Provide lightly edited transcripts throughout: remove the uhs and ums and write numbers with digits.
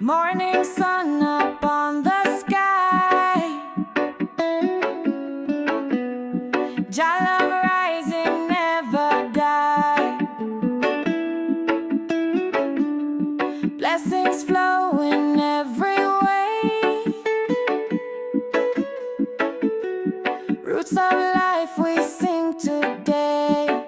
Morning sun up on the sky, Jah love rising, never die. Blessings flow in every way, roots of life we sing today.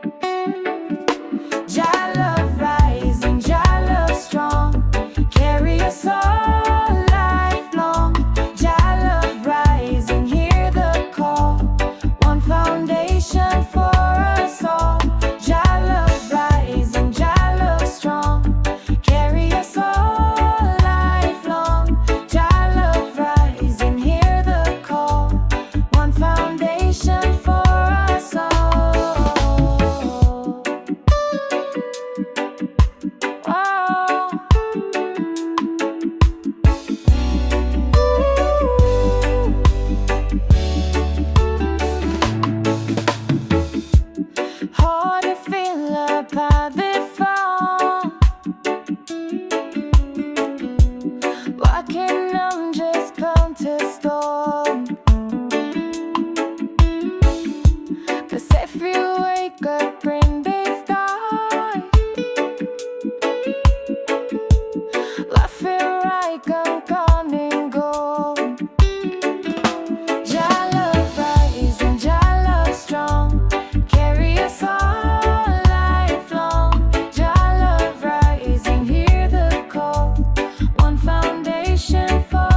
Jah love rising, Jah love strong, carry us all lifelong. Jah love rising, hear the call, one foundation for us all. Jah love rising, Jah love strong, carry us all lifelong. Jah love rising, hear the call, one foundation for us all. Hard to feel about the fall, walking on just bound to storm. 'Cause if you wake up in this dark, life feel like I'm gone and gone. Jah love rising, Jah love strong, carry us all lifelong. Jah love rising, hear the call, one foundation for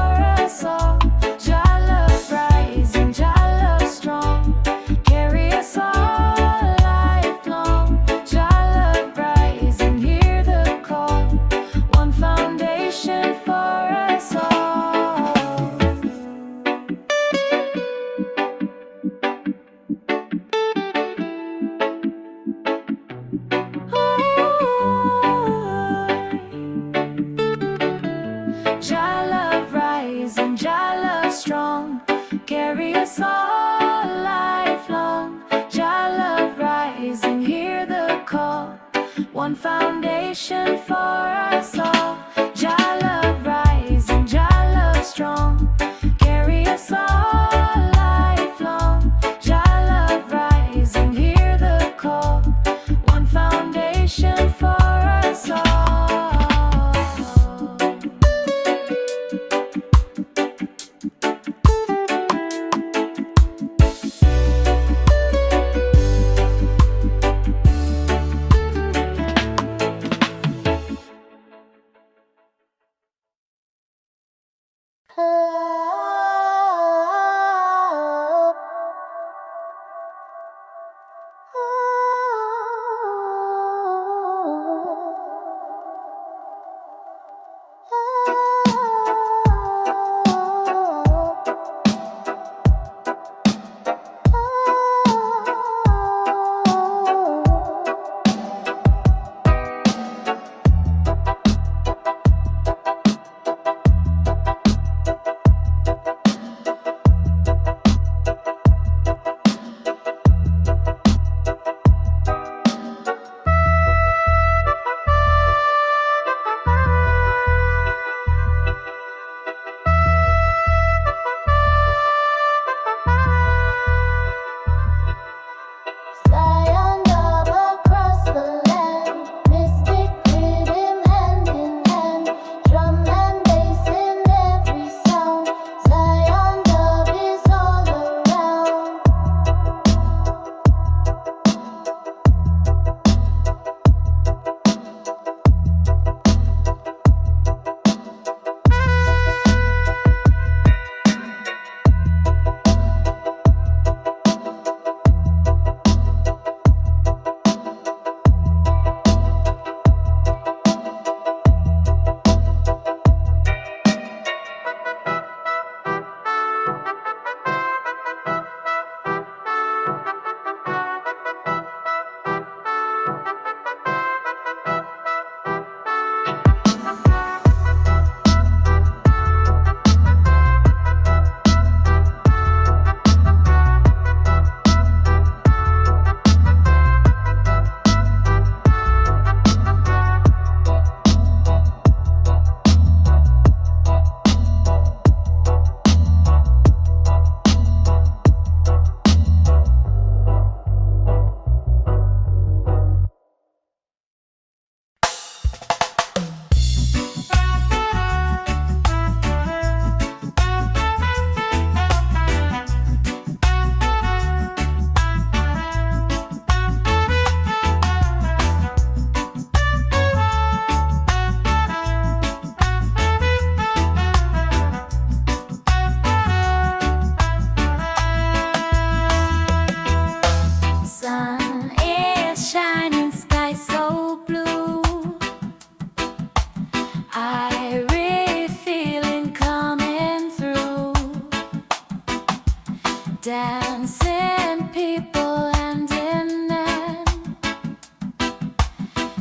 Dancing people hand in hand,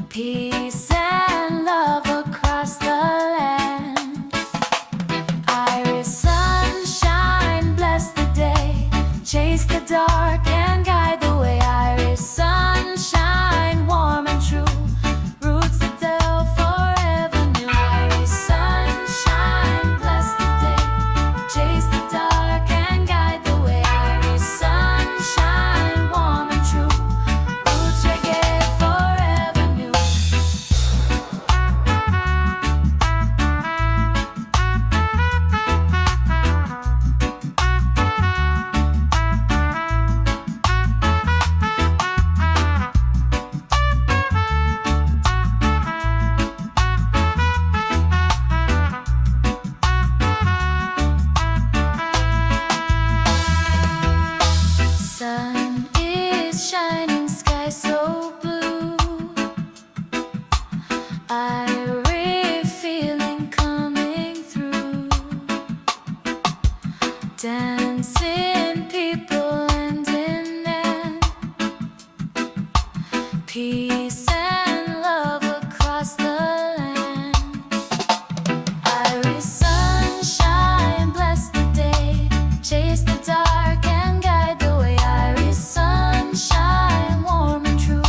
peace and love across the land. Iris sunshine, bless the day, chase the dark and guide the way. Iris sunshine, warm and true, roots that they'll forever new. Iris sunshine, bless the day, chase the dark and guide the way. Iris sunshine, warm and true, roots reggae forever new. Sun is shining, sky so blue. I feeling coming through. Dancing people hand in hand, peace and love across the land. Iris sunshine, bless the day, chase the dark and guide the way. Iris sunshine, warm and true,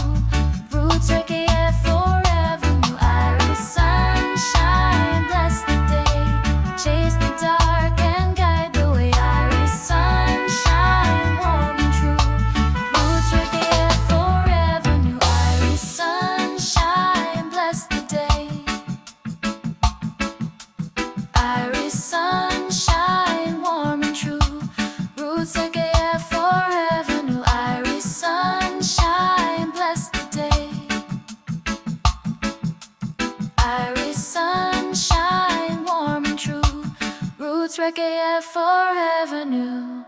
roots reggae forever new. Iris sunshine, bless the day, chase the dark and guide the way. Iris sunshine, warm and true, roots reggae forever new. Iris sunshine, bless the day. Iris sunshine, warm and true, roots reggae forever new. Iris sunshine, bless the day. Iris sunshine, warm and true, roots reggae forever new.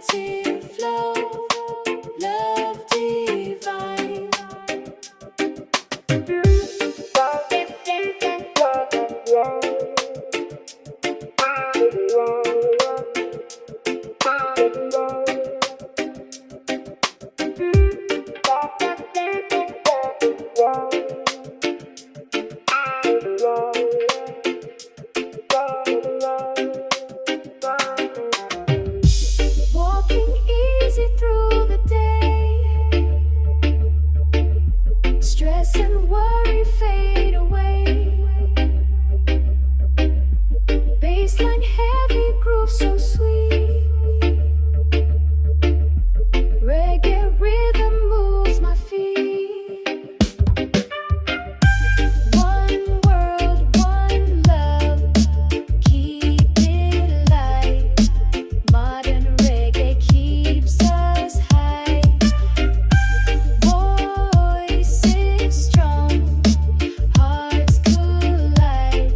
creative flow, love divine. Walking easy through the day, stress and worry fade away. Baseline heavy groove so sweet. Reggae rhythm moves my feet. One world, one love, keep it light. Modern reggae keeps us high. Voices strong, hearts collide.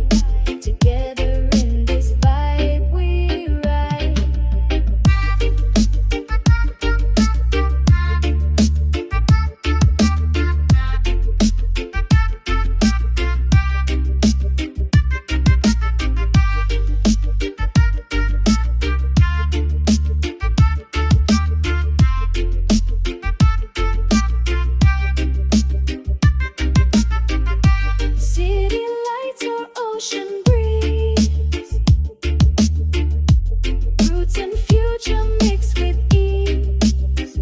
Together in this vibe we ride. City lights or ocean breeze, roots and future mixed with ease.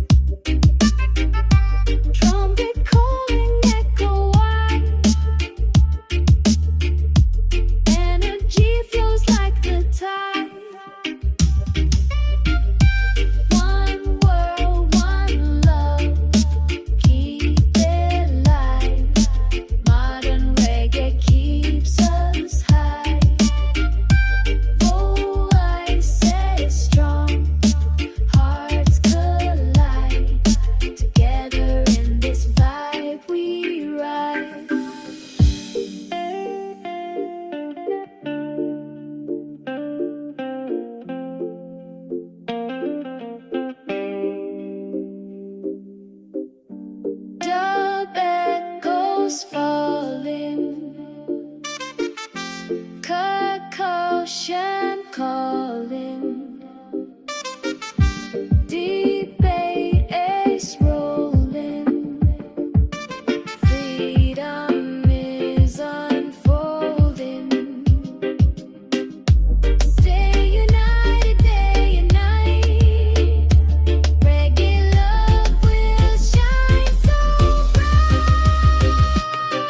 Trumpet calling echo wide, energy flows like the tide. One world, one love, keep it light. Modern reggae keeps us high. Voices strong, hearts collide. Together in this vibe we ride. Dub echoes falling, Ocean calling, deep bass rolling, freedom is unfolding. Stay united day and night, reggae love will shine so bright.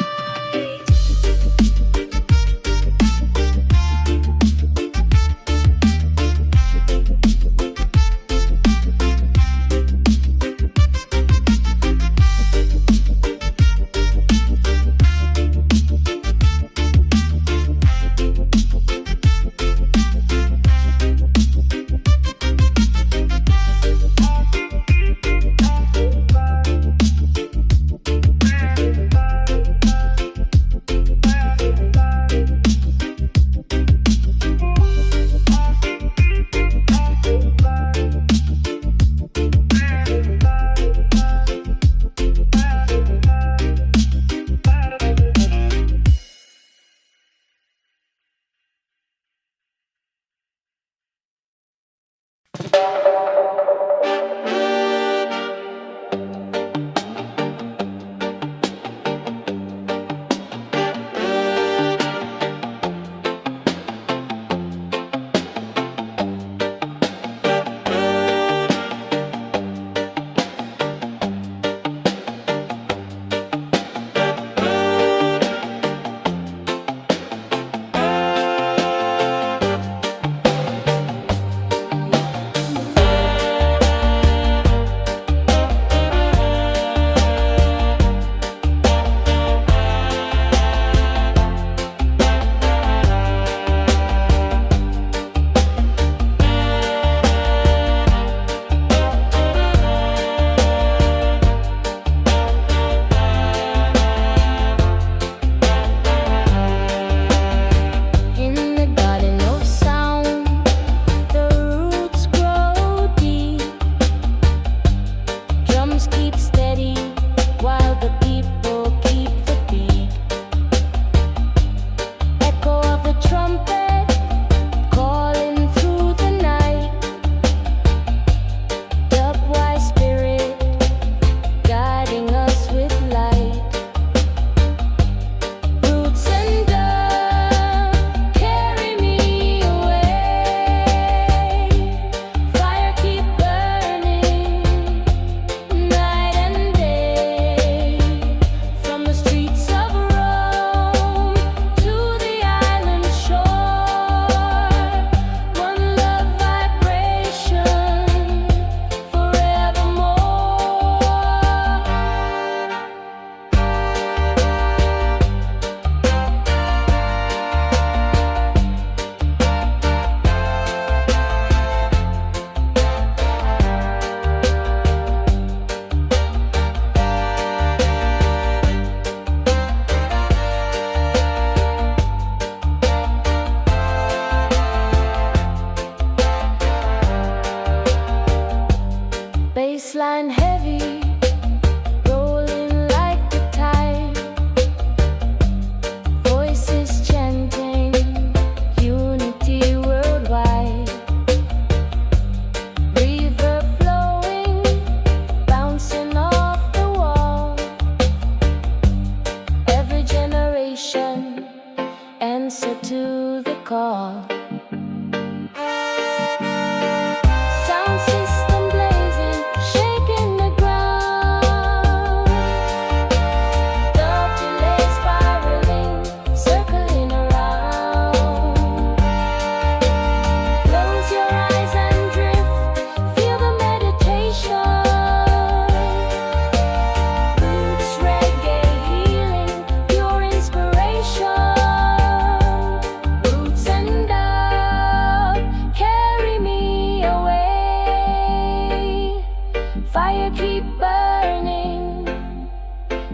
Bassline heavy, rolling like the tide. Voices chanting unity worldwide. Reverb flowing, bouncing off the wall. Every generation answer to the call. Sound system blazing, shaking the ground. The delay spiraling, circling around. Close your eyes and drift, feel the meditation. Roots reggae healing, pure inspiration. Roots and up, carry me away. Fire keep burning,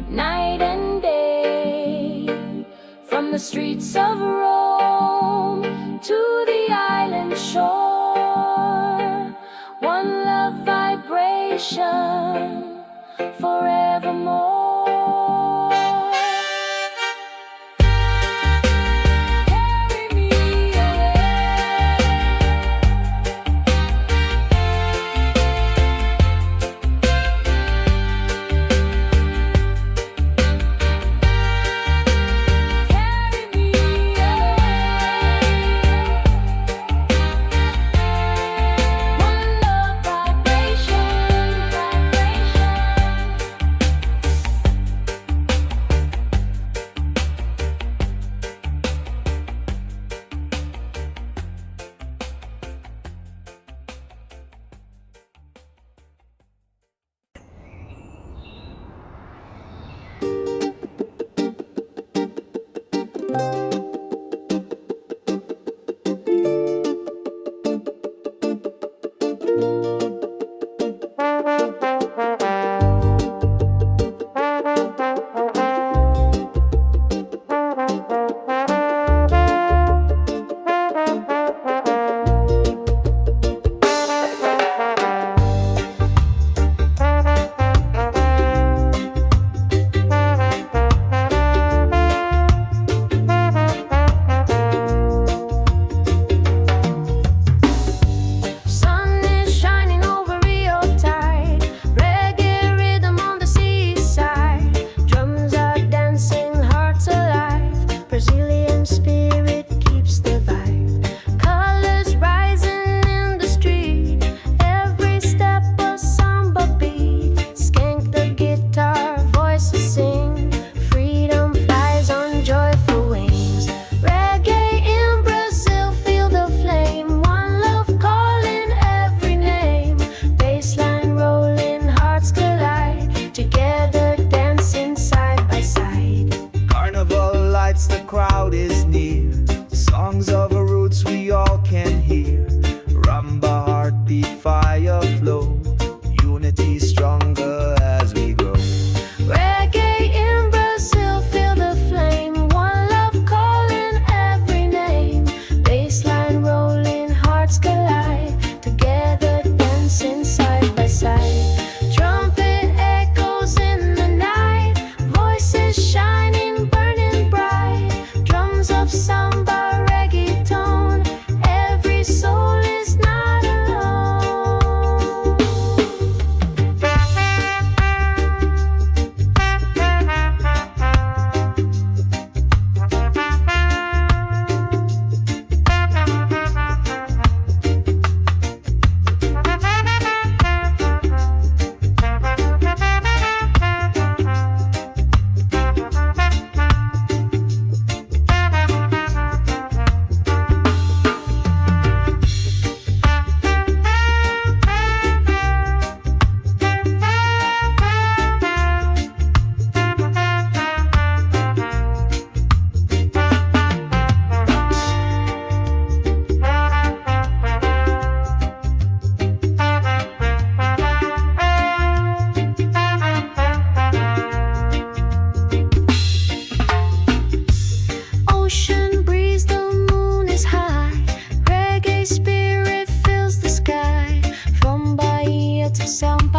night and day. From the streets of Rome to the island shore. One love vibration forevermore. Carry me away. Carry me away. One love vibration, sun is shining over Rio Tide. Reggae rhythm on the seaside. Drums are dancing, hearts alive. Brazilian spirit keeps the vibe. Colors rising in the street. Every step a samba beat. Skank the guitar, voices sing. Freedom flies on joyful wings. Reggae in Brazil, feel the flame. One love calling every name. Bassline rolling, hearts collide. Together dancing side by side. Carnival lights, the crowd is near. Songs of roots we all can hear. Rumba heartbeat, fire flow. Unity stronger as we grow. Reggae in Brazil, feel the flame. One love calling every name. Bassline rolling, hearts collide. Together dancing side by side. Trumpet echoes in the night. Voices shining, burning bright. Drums of samba, reggaeton. Every soul is not alone. Sound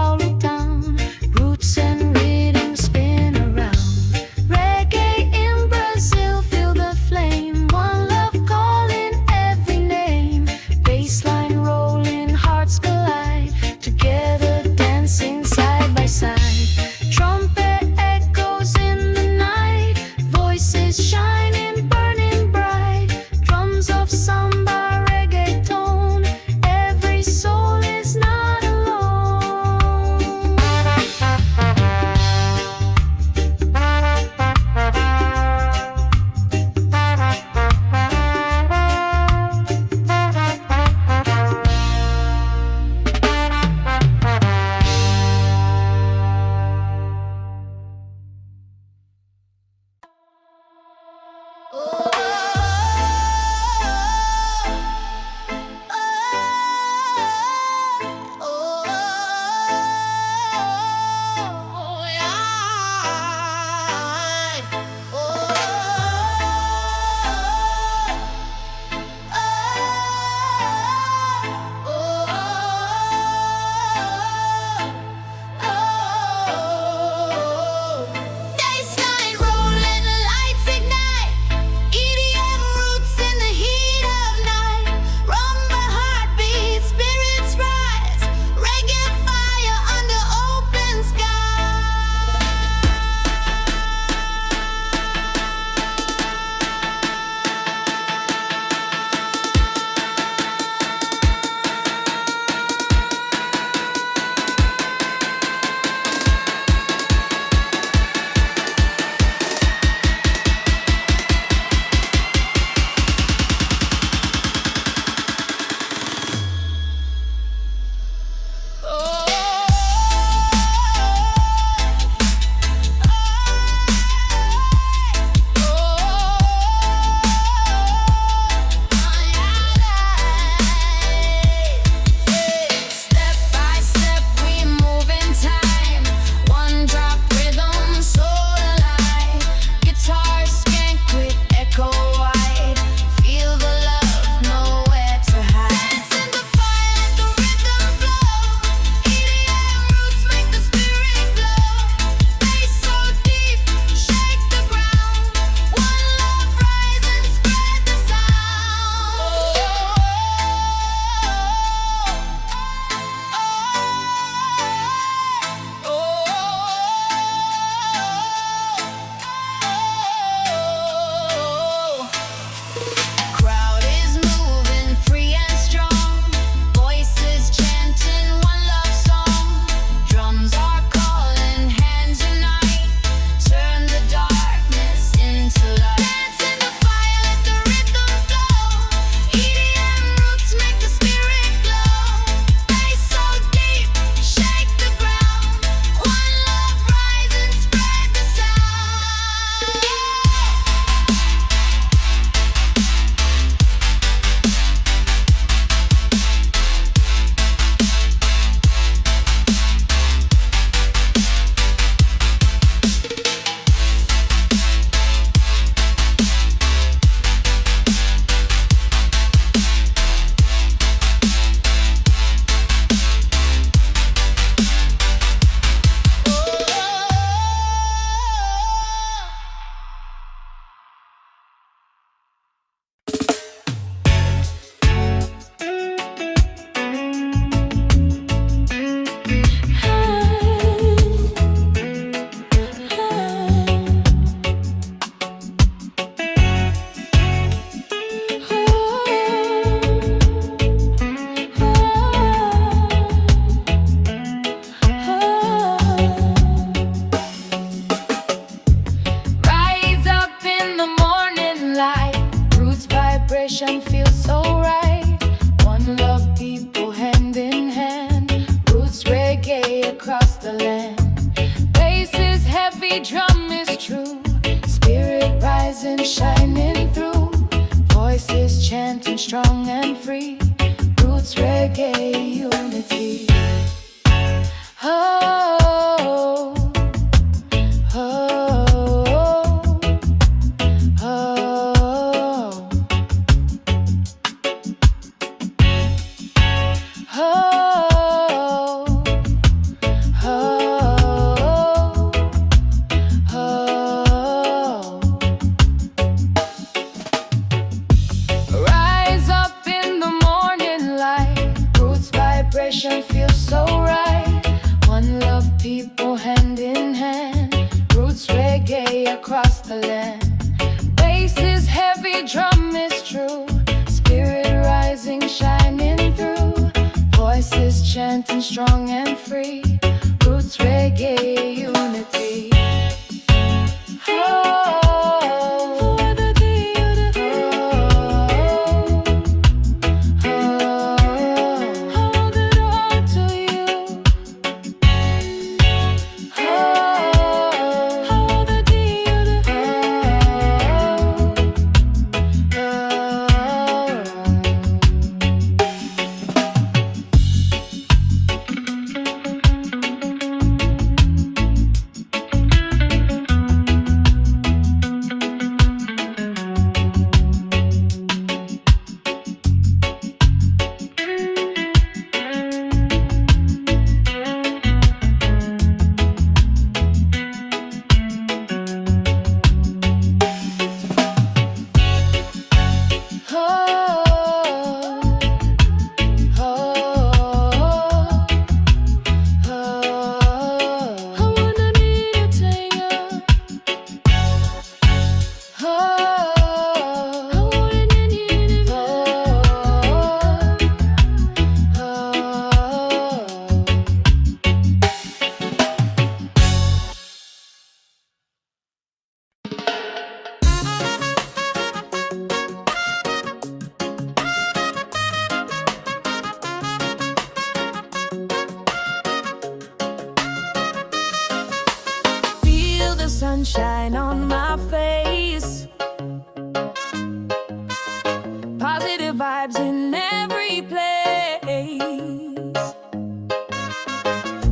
across the land. Bass is heavy, drum is true. Spirit rising, shining through. Voices chanting strong and free. Roots reggae unity. Oh, oh, oh, oh, oh. Rise up in the morning light. Roots vibration feels so right. One love, people hand in hand. Roots reggae across the land. Bass is heavy, drum is true. Spirit rising, shining through. Voices chanting strong and free. Roots reggae unity. Sunshine on my face. Positive vibes in every place.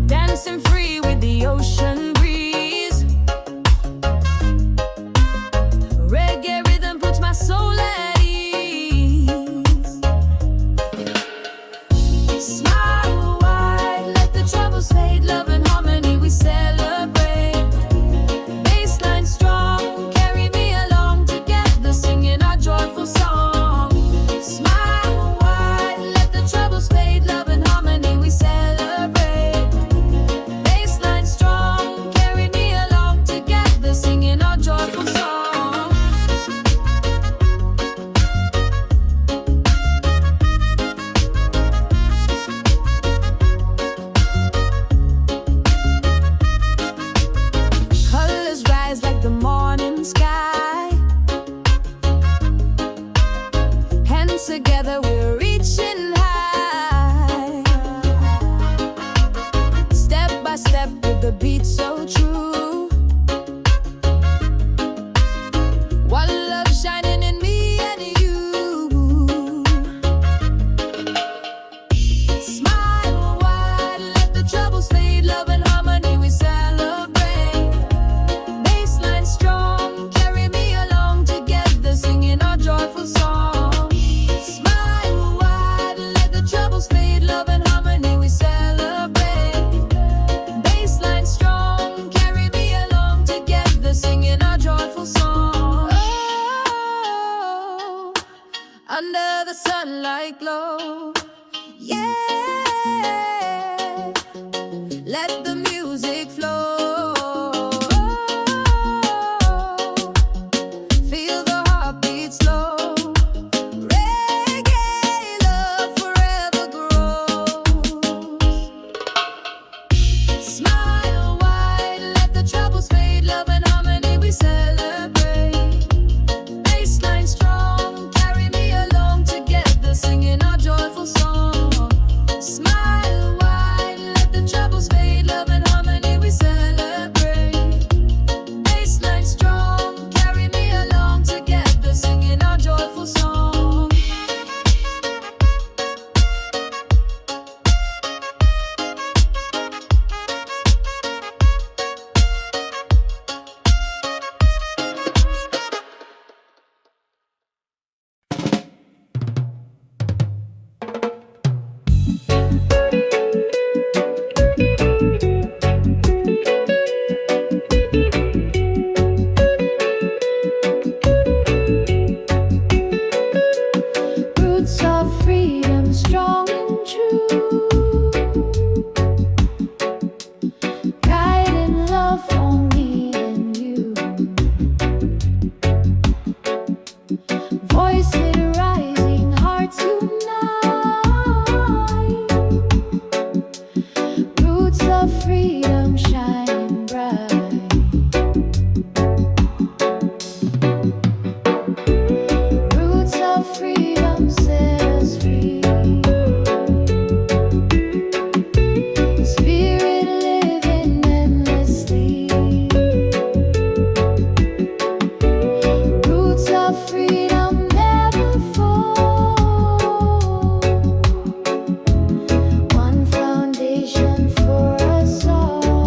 Dancing free with the ocean breeze. Reggae rhythm puts my soul at ease. Smile wide, let the troubles fade. Love and harmony we celebrate. Together we're reaching high. Step by step with the beat so true. One love shining in me and you. Smile wide, let the troubles fade. Love and harmony we celebrate. Bassline strong, carry me along together, singing our joyful song. Under the sunlight glow, yeah. Let the music flow. Feel the heartbeat slow. Reggae love forever grows. Smile wide, let the troubles fade. Love and harmony we celebrate. Bassline strong, carry me along together, singing our joyful song. Smile wide, let the troubles fade. freedom shining bright. Roots of freedom set us free. Spirit living endlessly. Roots of freedom never fall. One foundation for us all.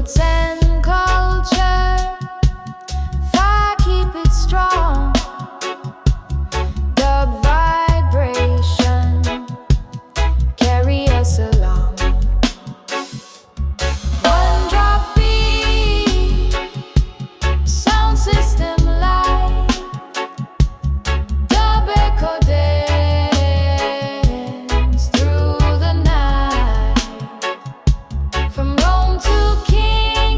roots and culture, fire keep it strong. Dub vibration carry us along. One drop beat, sound system light, dub echo dance through the night. From Rome to Kingston,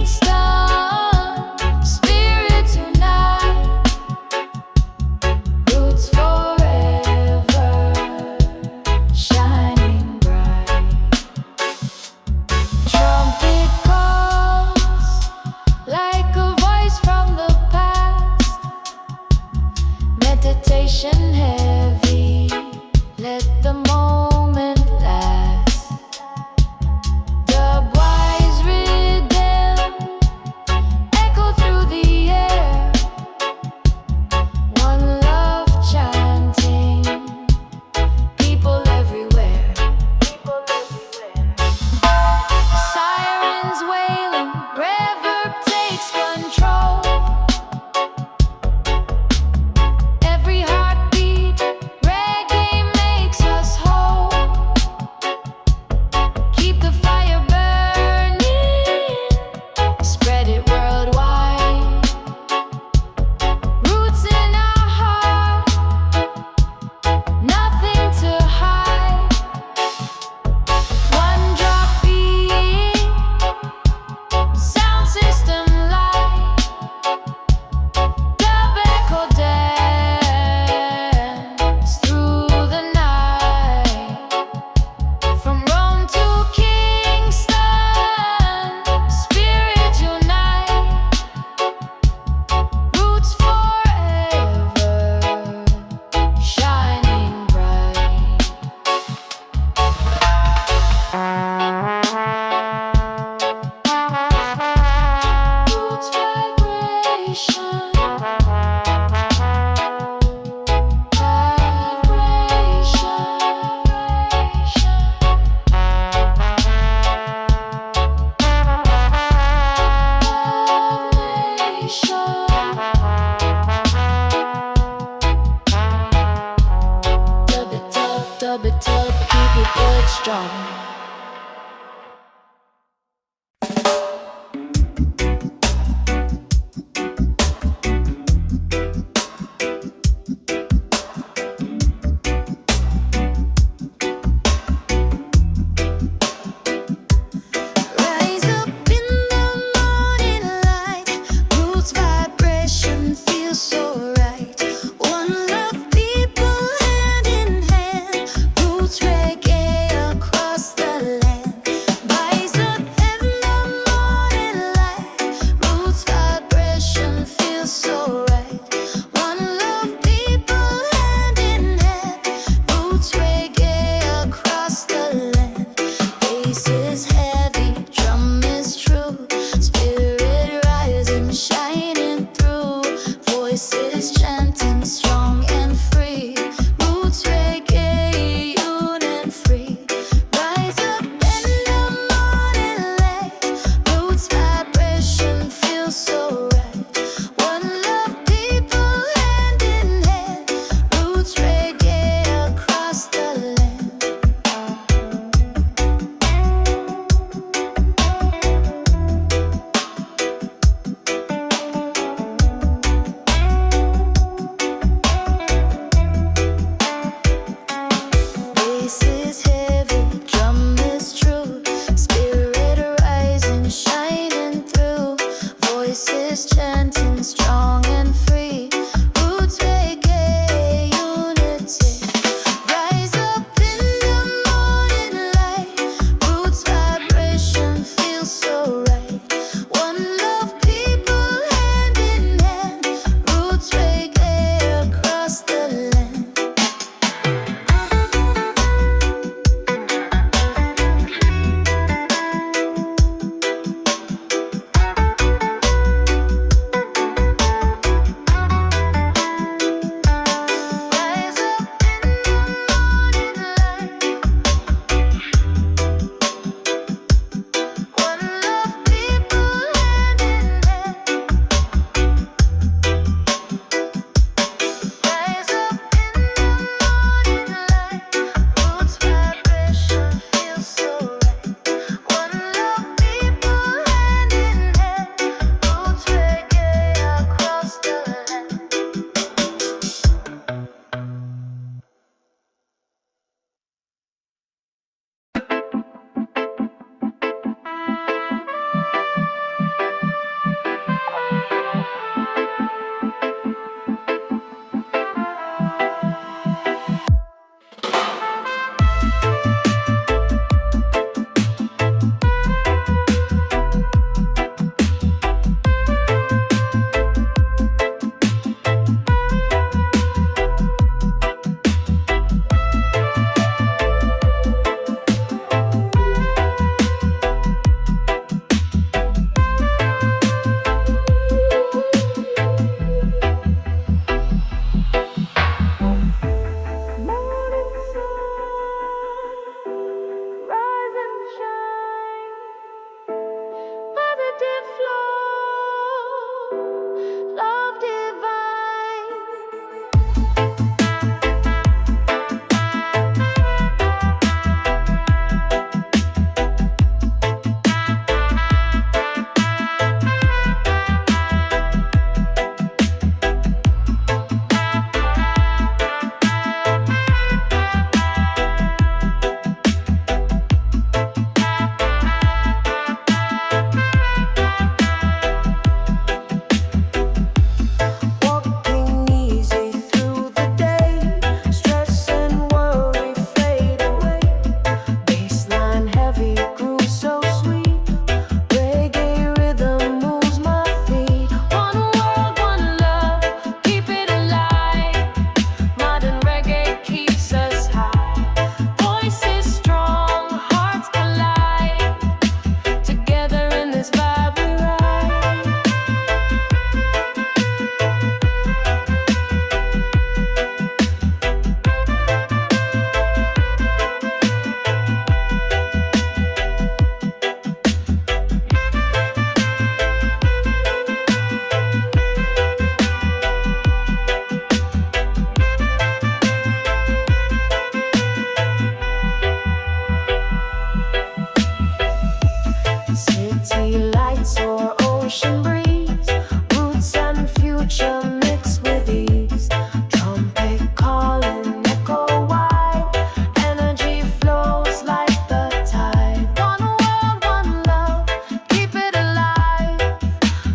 city lights or ocean breeze, roots and future mix with ease. Trumpet calling, echo wide, energy flows like the tide. One world, one love, keep it alive.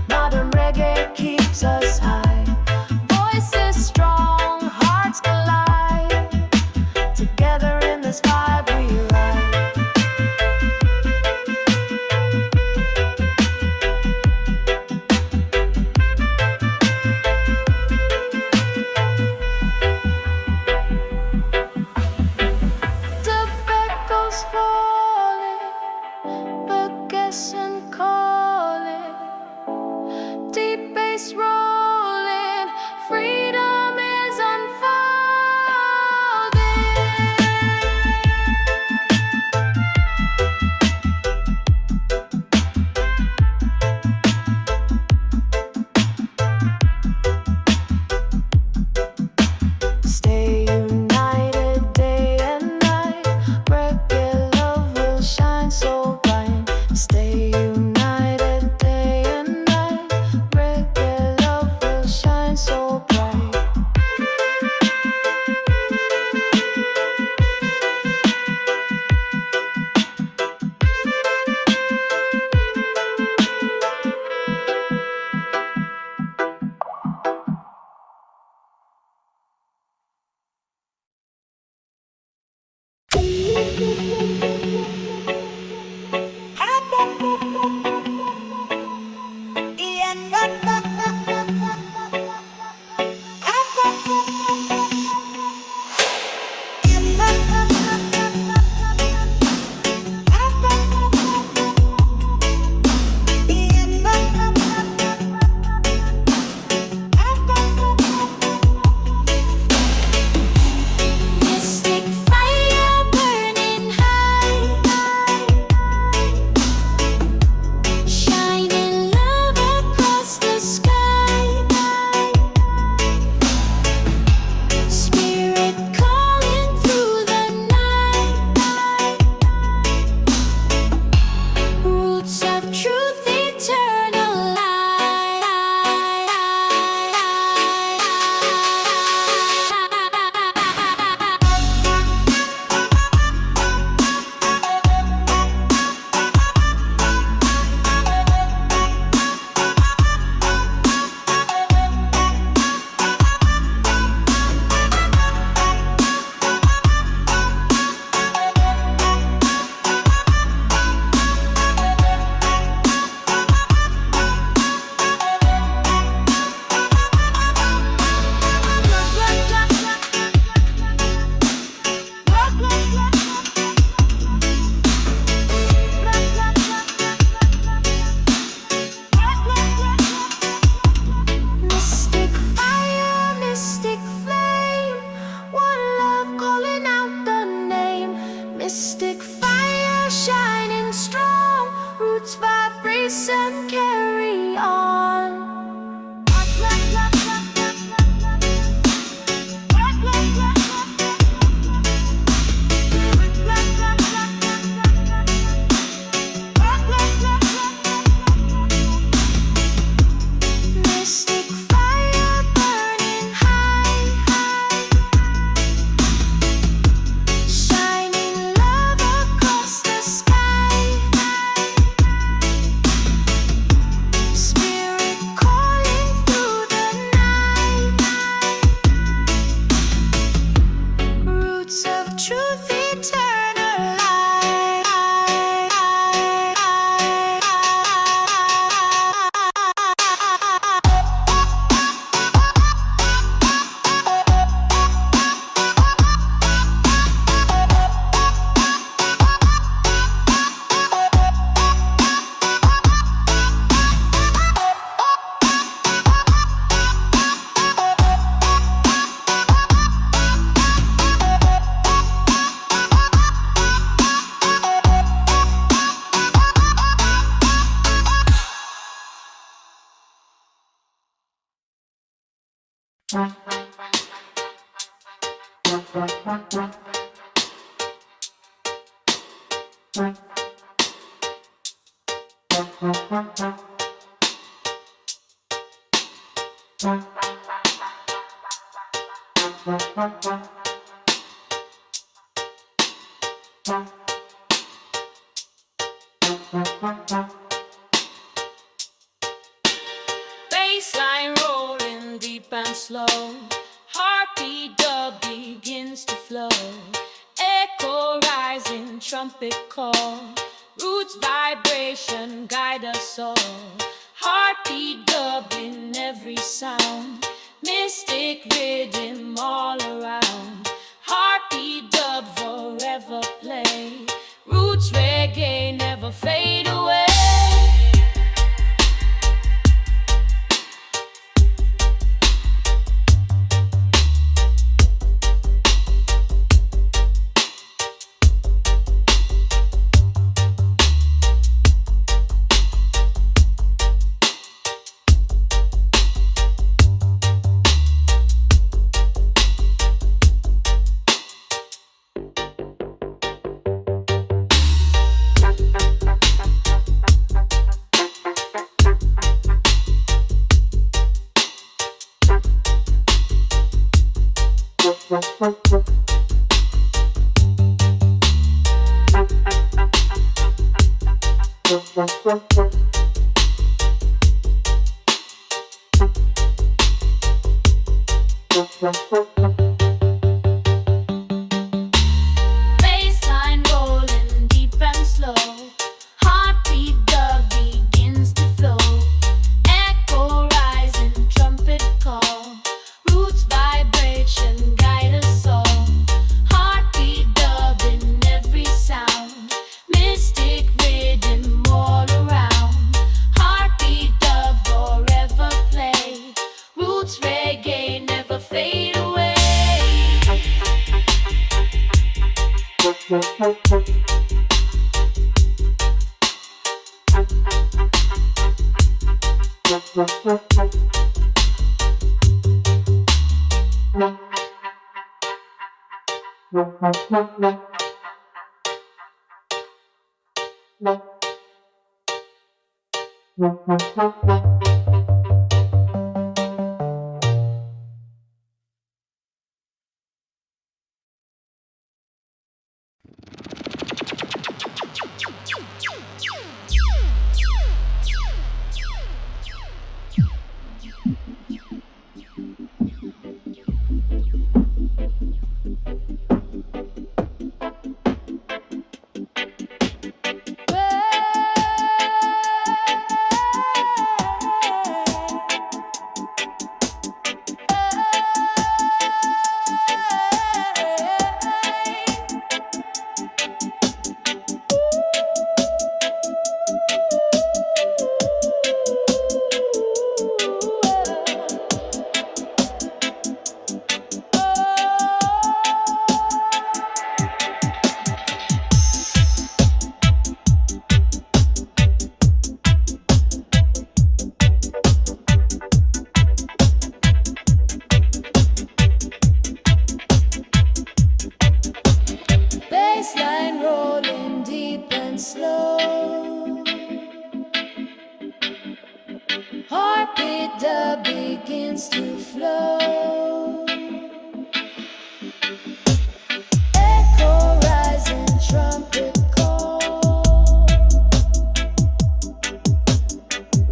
Modern reggae keeps us high. Voices strong, hearts collide. Together in this vibe we ride. Tobacco's falling, the guessing calling. Deep bass rolling, freedom is unfolding. Stay united day and night. Reggae love will shine so bright. Stay united day and night. Reggae love will shine so bright. Mystic fire burning high, shining love across the sky. Spirit calling through the night. Roots of truth eternal light. Mystic fire, mystic flame, one love calling out the name. Mystic fire shining strong, roots vibration carry on. Mystic fire burning high, shining love across the sky. Spirit calling through the night. Roots of truth eternal light. Bassline rolling deep and slow. Heartbeat dub begins to flow. Echo rising, trumpet call. Roots vibration guide us all. Heartbeat dub in every sound. Mystic rhythm all around. Heartbeat dub forever play. Roots reggae never fade away. Bassline rolling deep and slow. Heartbeat dub begins to flow. Echo rising, trumpet call. Roots vibration guide us all. Heartbeat dub in every sound. Mystic rhythm all around. Heartbeat dub forever play. Roots reggae never fade away. Bassline rolling deep and slow. Heartbeat dub begins to flow. Echo rising, trumpet call.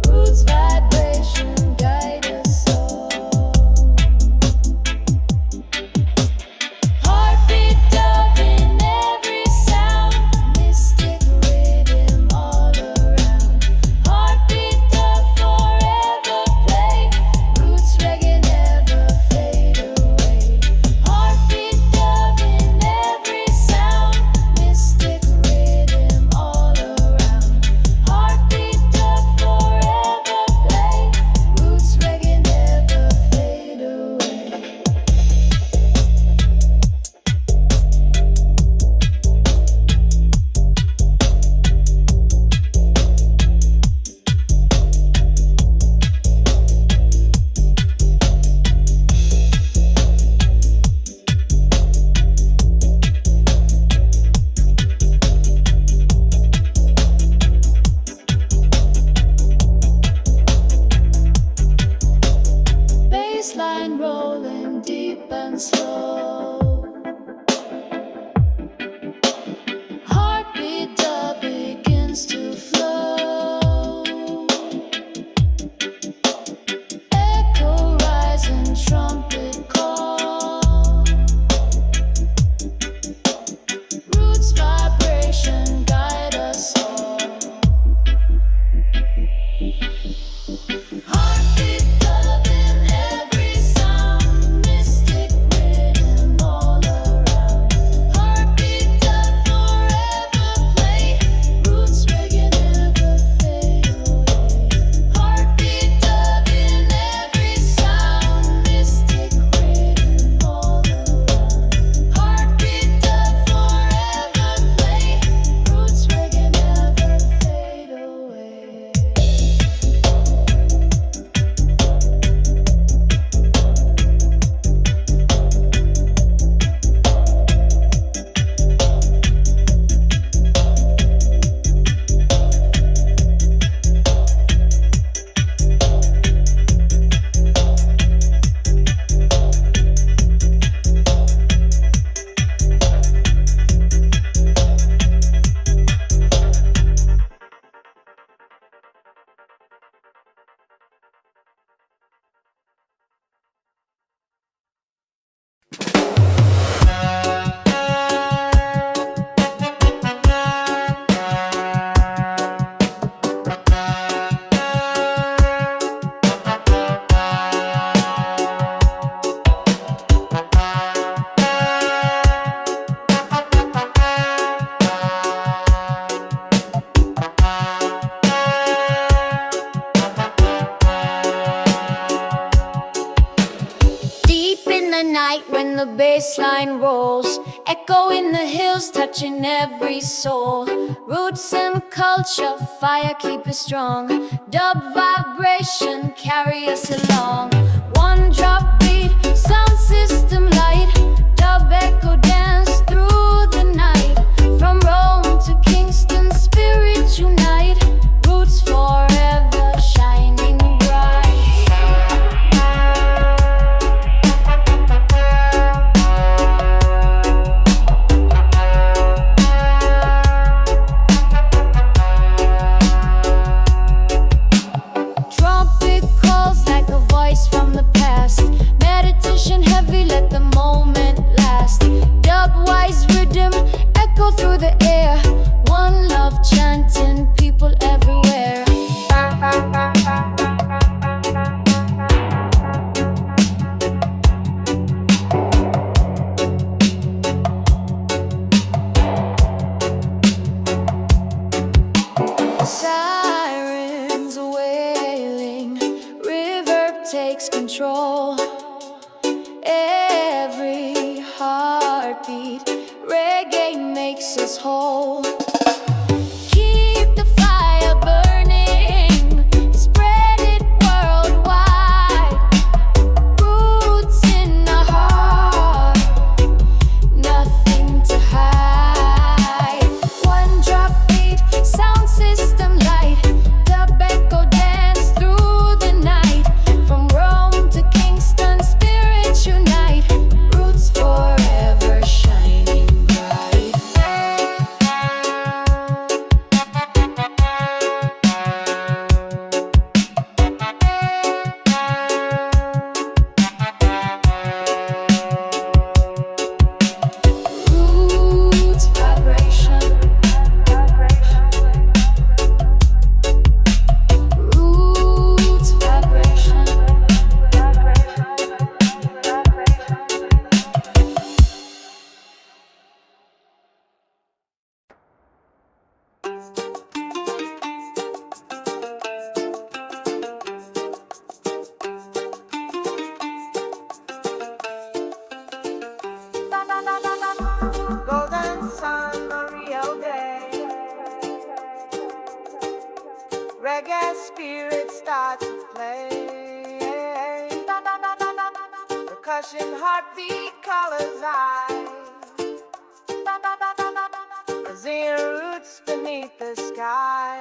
Roots vibration guide us all. Heartbeat dub in every sound. Mystic rhythm all around. Heartbeat dub forever play. Roots reggae never fade away. night when the bass line rolls, echo in the hills, touching every soul. Roots and culture, fire keep it strong. Dub vibration, carry us along. One drop beat, sound system light. Dub echo dance through the night. From Rome to Kingston, spirit unite. Roots forever shining bright. Trumpet calls like a voice from the past. Meditation heavy, let the moment last. Dub-wise rhythm echo through the air. One love chanting, people everywhere. Sirens wailing, reverb takes control. Every heartbeat, reggae makes us whole. Keep the fire burning, spread it worldwide. Roots in the heart, nothing to hide. One drop beat, sound system light. Dub echo dance through the night. From Rome to Kingston, spirits unite. Roots forever shining bright. Roots vibration. Roots vibration. Golden sun, a real day. Reggae spirit starts to play. Percussion, heartbeat, colors eye. Brazilian roots beneath the sky.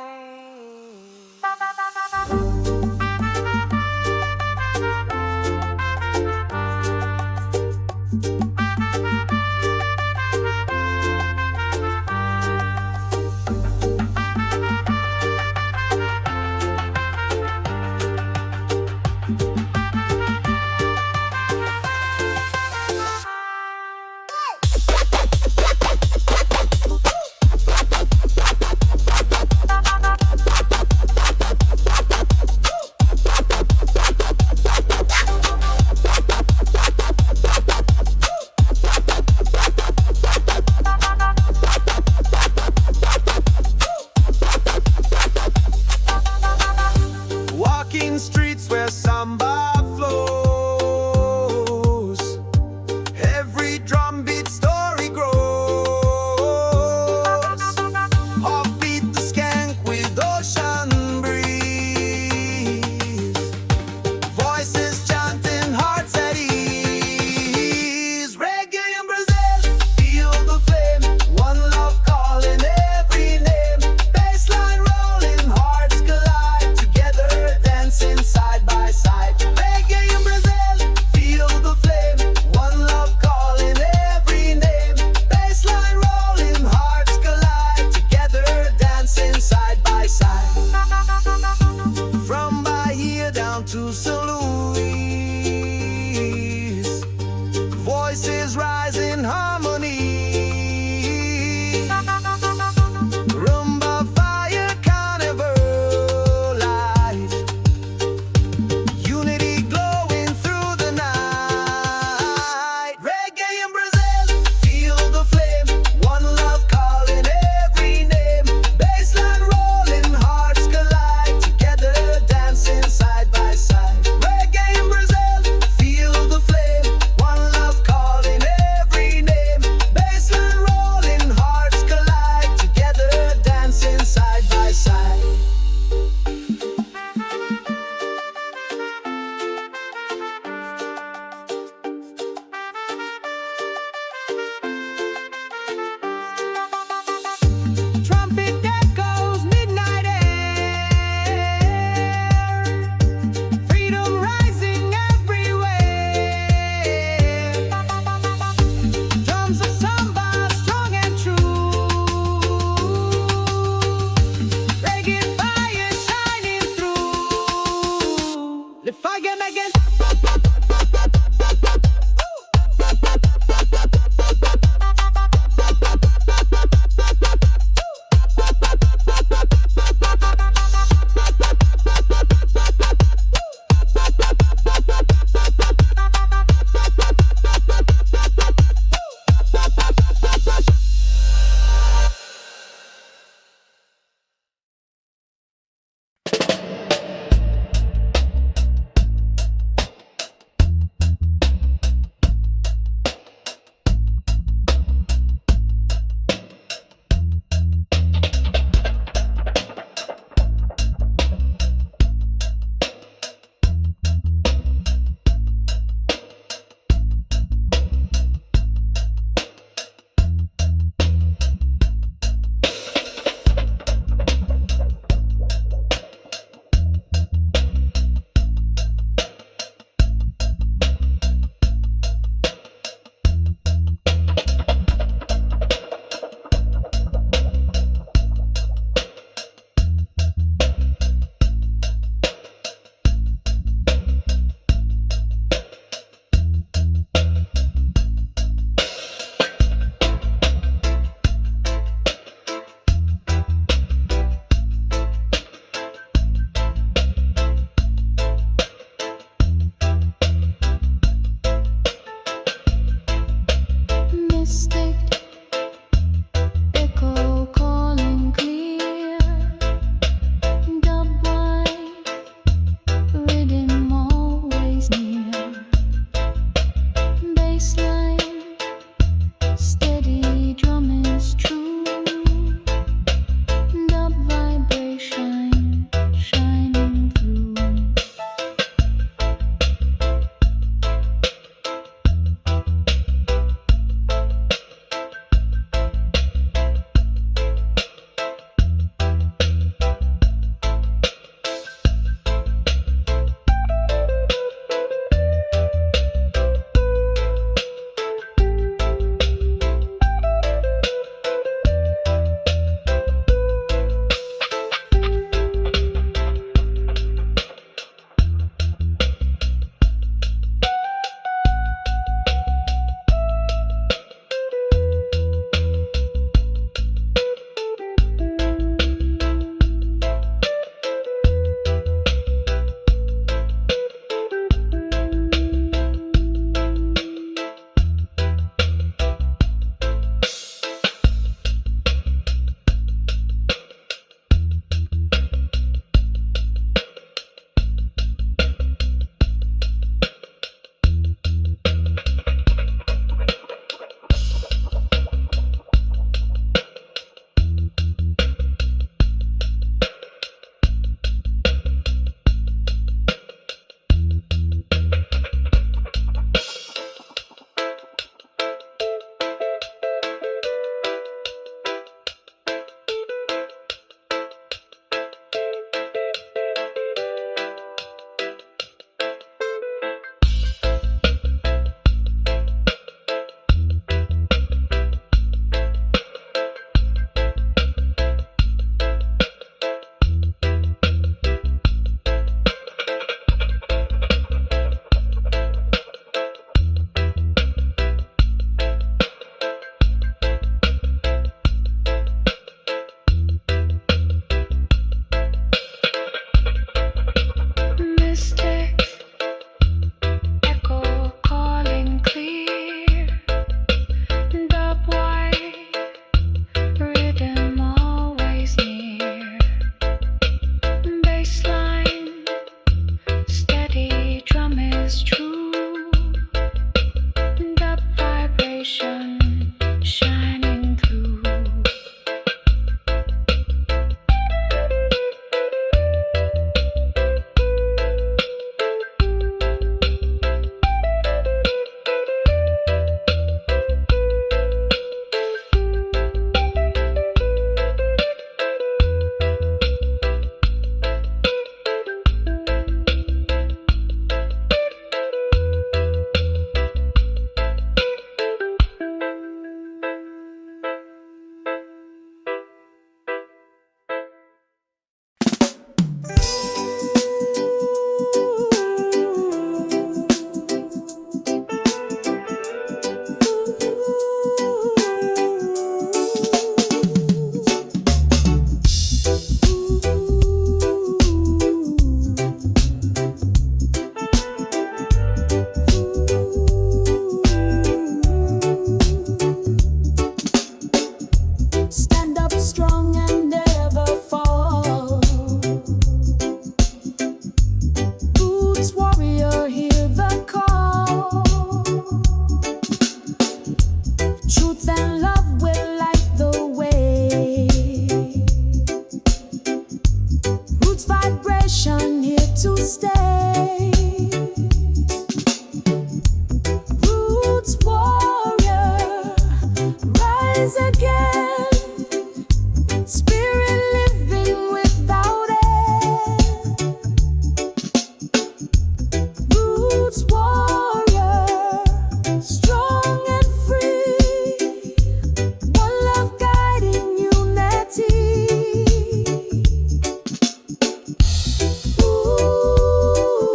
Walking streets where samba flows. Every drum beat story grows. Offbeat the skank with ocean breeze. Voices chanting, hearts at ease. Reggae in Brazil, feel the flame. One love calling every name. Bassline rolling, hearts collide. Together dancing side by side. Reggae generation here to stay. Roots warrior, rise again. Spirit living without end. Roots warrior, strong and free. One love guiding unity. Ooh.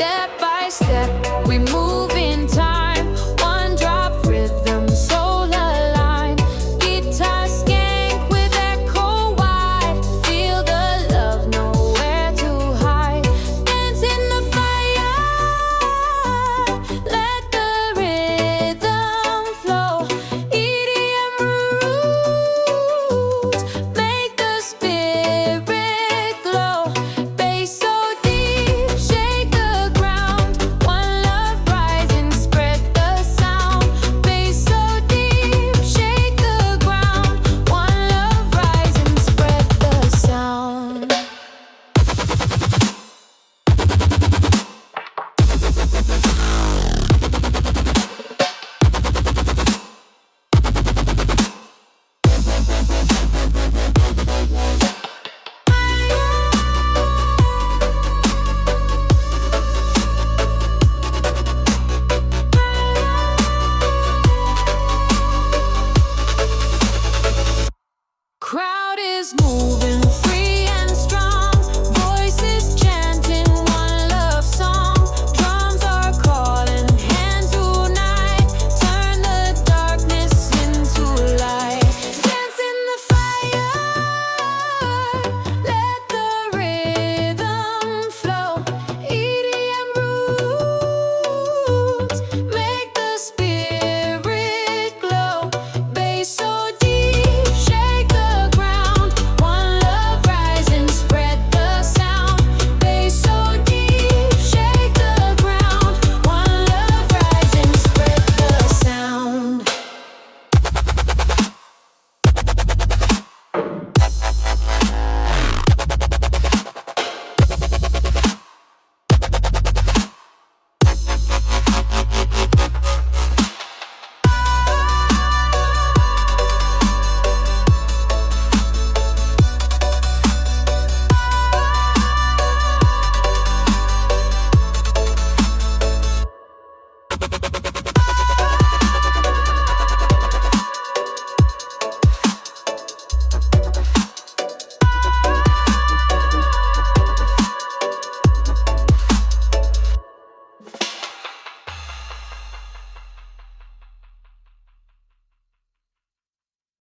step by step.